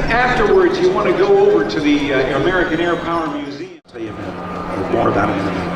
afterwards, you want to go over to the American Airpower Museum. I'll tell you more about it in a minute.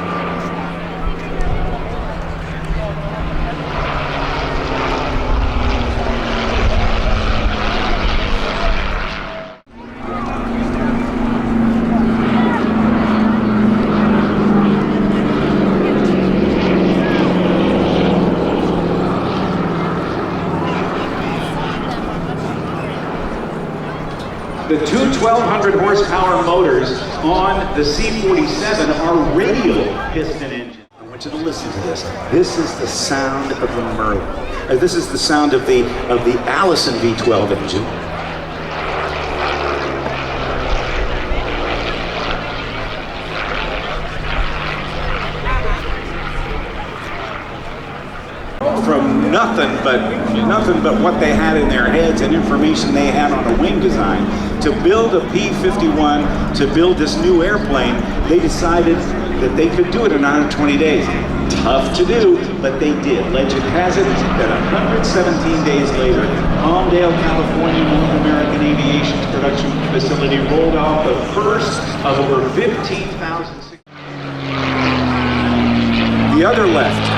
The two 1,200 horsepower motors on the C-47 are radial piston engines. I want you to listen to this. This is the sound of the Merlin. This is the sound of the Allison V12 engine. From nothing but what they had in their heads and information they had on a wing design to build a P-51, to build this new airplane, they decided that they could do it in 120 days. Tough to do, but they did. Legend has it that 117 days later, Palmdale, California, North American Aviation's production facility rolled off the first of over 15,000. The other left.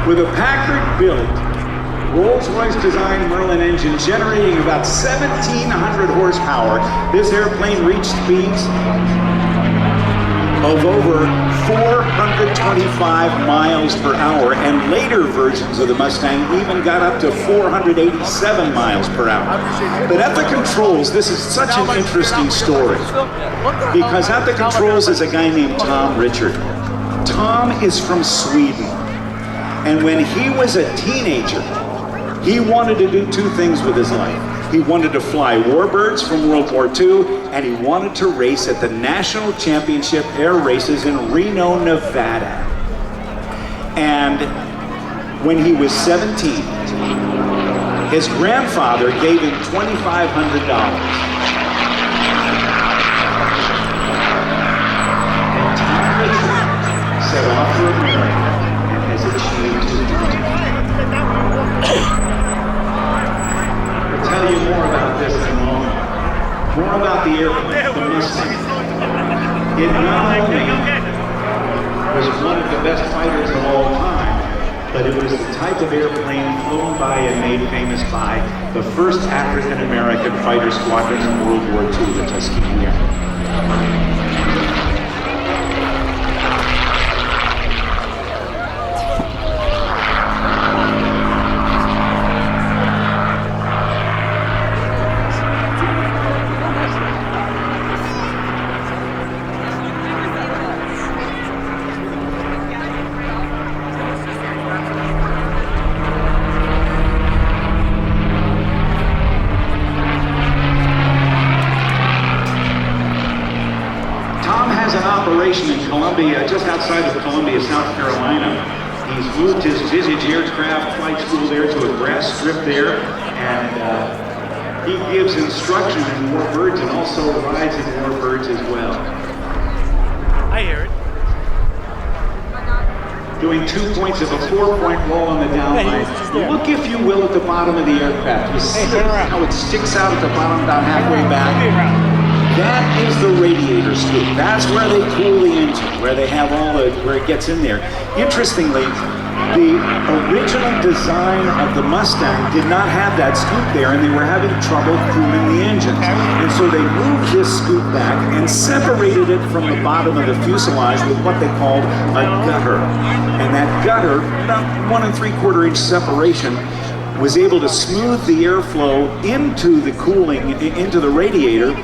With a Packard-built, Rolls-Royce designed Merlin engine generating about 1,700 horsepower, this airplane reached speeds of over 425 miles per hour, and later versions of the Mustang even got up to 487 miles per hour. But at the controls, this is such an interesting story, because at the controls is a guy named Tom Richard. Tom is from Sweden. And when he was a teenager, he wanted to do two things with his life. He wanted to fly Warbirds from World War II, and he wanted to race at the National Championship Air Races in Reno, Nevada. And when he was 17, his grandfather gave him $2,500. And Tom Richard set off for America. I'll tell you more about this in a moment. More about the airplane, the Mustang. It not only was one of the best fighters of all time, but it was the type of airplane flown by and made famous by the first African-American fighter squadron in World War II, the Tuskegee Airmen. In Columbia, just outside of Columbia, South Carolina. He's moved his Visage aircraft flight school there to a grass strip there, and he gives instruction in Warbirds and also rides in Warbirds as well. I hear it. Doing 2 points of a 4-point roll on the downline. Look, if you will, at the bottom of the aircraft. You see how it sticks out at the bottom, about halfway back. That is the radiator scoop. That's where they cool the engine, where they have all the, where it gets in there. Interestingly, the original design of the Mustang did not have that scoop there, and they were having trouble cooling the engines. And so they moved this scoop back and separated it from the bottom of the fuselage with what they called a gutter. And that gutter, about 1 3/4 inch separation, was able to smooth the airflow into the cooling, into the radiator,